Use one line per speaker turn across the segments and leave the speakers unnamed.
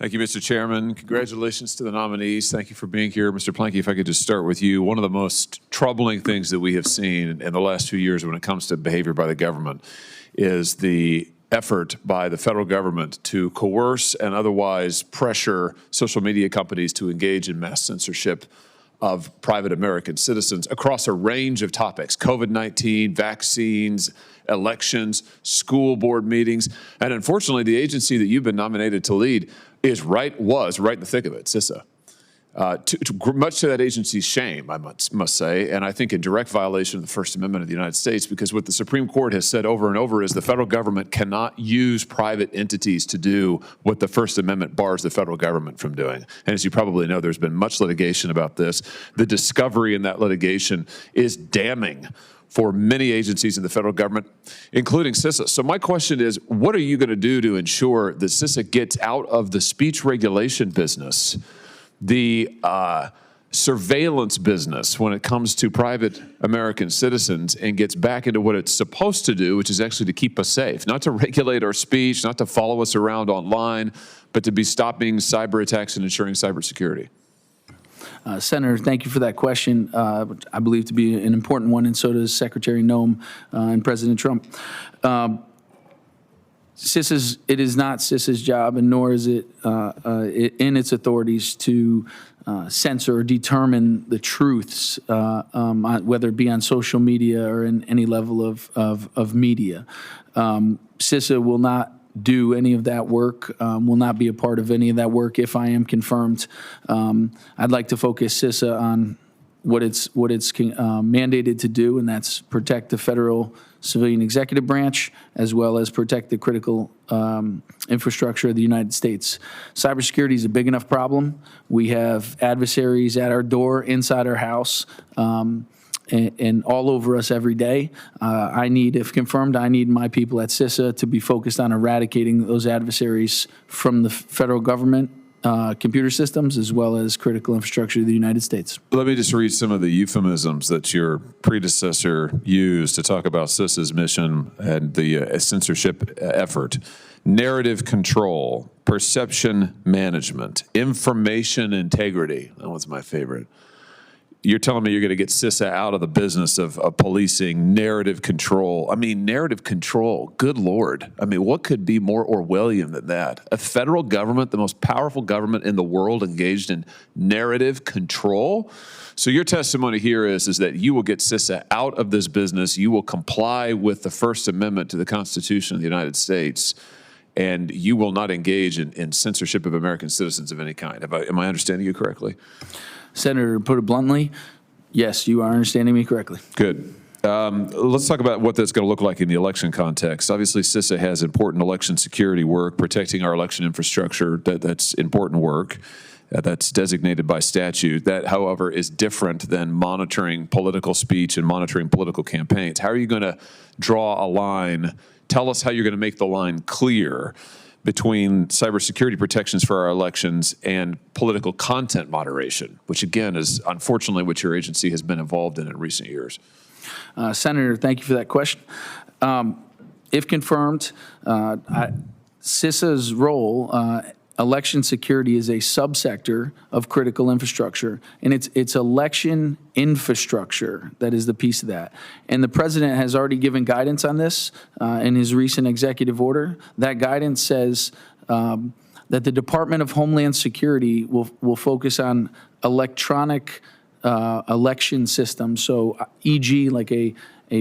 Thank you, Mr. Chairman. Congratulations to the nominees. Thank you for being here. Mr. Planky, if I could just start with you. One of the most troubling things that we have seen in the last few years when it comes to behavior by the government is the effort by the federal government to coerce and otherwise pressure social media companies to engage in mass censorship of private American citizens across a range of topics: COVID-19, vaccines, elections, school board meetings. And unfortunately, the agency that you've been nominated to lead was right in the thick of it, CISA. Much to that agency's shame, I must say, and I think in direct violation of the First Amendment of the United States, because what the Supreme Court has said over and over is the federal government cannot use private entities to do what the First Amendment bars the federal government from doing. And as you probably know, there's been much litigation about this. The discovery in that litigation is damning for many agencies in the federal government, including CISA. So my question is, what are you going to do to ensure that CISA gets out of the speech regulation business, the surveillance business when it comes to private American citizens, and gets back into what it's supposed to do, which is actually to keep us safe, not to regulate our speech, not to follow us around online, but to be stopping cyber attacks and ensuring cybersecurity?
Senator, thank you for that question. I believe to be an important one, and so does Secretary Noem and President Trump. It is not CISA's job, and nor is it in its authorities to censor or determine the truths, whether it be on social media or in any level of media. CISA will not do any of that work, will not be a part of any of that work if I am confirmed. I'd like to focus CISA on what it's mandated to do, and that's protect the federal civilian executive branch, as well as protect the critical infrastructure of the United States. Cybersecurity is a big enough problem. We have adversaries at our door, inside our house, and all over us every day. If confirmed, I need my people at CISA to be focused on eradicating those adversaries from the federal government, computer systems, as well as critical infrastructure of the United States.
Let me just read some of the euphemisms that your predecessor used to talk about CISA's mission and the censorship effort. Narrative control, perception management, information integrity. That one's my favorite. You're telling me you're going to get CISA out of the business of policing narrative control. I mean, narrative control, good Lord. I mean, what could be more Orwellian than that? A federal government, the most powerful government in the world, engaged in narrative control? So your testimony here is that you will get CISA out of this business. You will comply with the First Amendment to the Constitution of the United States, and you will not engage in censorship of American citizens of any kind. Am I understanding you correctly?
Senator, to put it bluntly, yes, you are understanding me correctly.
Good. Let's talk about what that's going to look like in the election context. Obviously, CISA has important election security work, protecting our election infrastructure. That's important work. That's designated by statute. That, however, is different than monitoring political speech and monitoring political campaigns. How are you going to draw a line? Tell us how you're going to make the line clear between cybersecurity protections for our elections and political content moderation, which again is unfortunately what your agency has been involved in recent years.
Senator, thank you for that question. If confirmed, CISA's role, election security, is a subsector of critical infrastructure, and it's election infrastructure that is the piece of that. And the president has already given guidance on this in his recent executive order. That guidance says that the Department of Homeland Security will focus on electronic election systems, so e.g. like a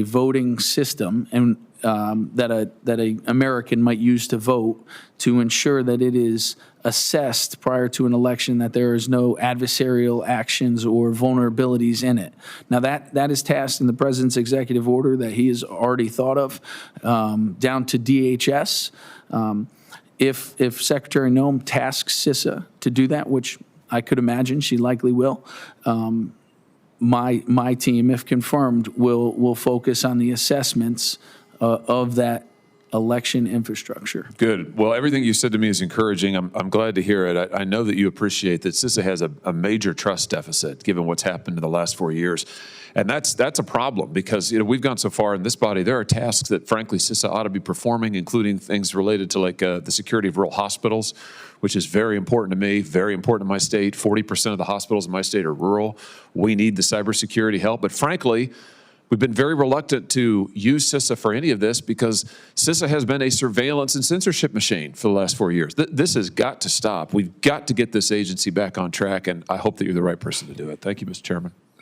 voting system, and that a American might use to vote, to ensure that it is assessed prior to an election that there is no adversarial actions or vulnerabilities in it. Now that is tasked in the president's executive order that he has already thought of, down to DHS. If Secretary Noem tasks CISA to do that, which I could imagine she likely will, my team, if confirmed, will focus on the assessments of that election infrastructure.
Good. Well, everything you said to me is encouraging. I'm glad to hear it. I know that you appreciate that CISA has a major trust deficit, given what's happened in the last 4 years. And that's a problem because, we've gone so far in this body. There are tasks that, frankly, CISA ought to be performing, including things related to like the security of rural hospitals, which is very important to me, very important to my state. 40% of the hospitals in my state are rural. We need the cybersecurity help. But frankly, we've been very reluctant to use CISA for any of this because CISA has been a surveillance and censorship machine for the last 4 years. This has got to stop. We've got to get this agency back on track, and I hope that you're the right person to do it. Thank you, Mr. Chairman.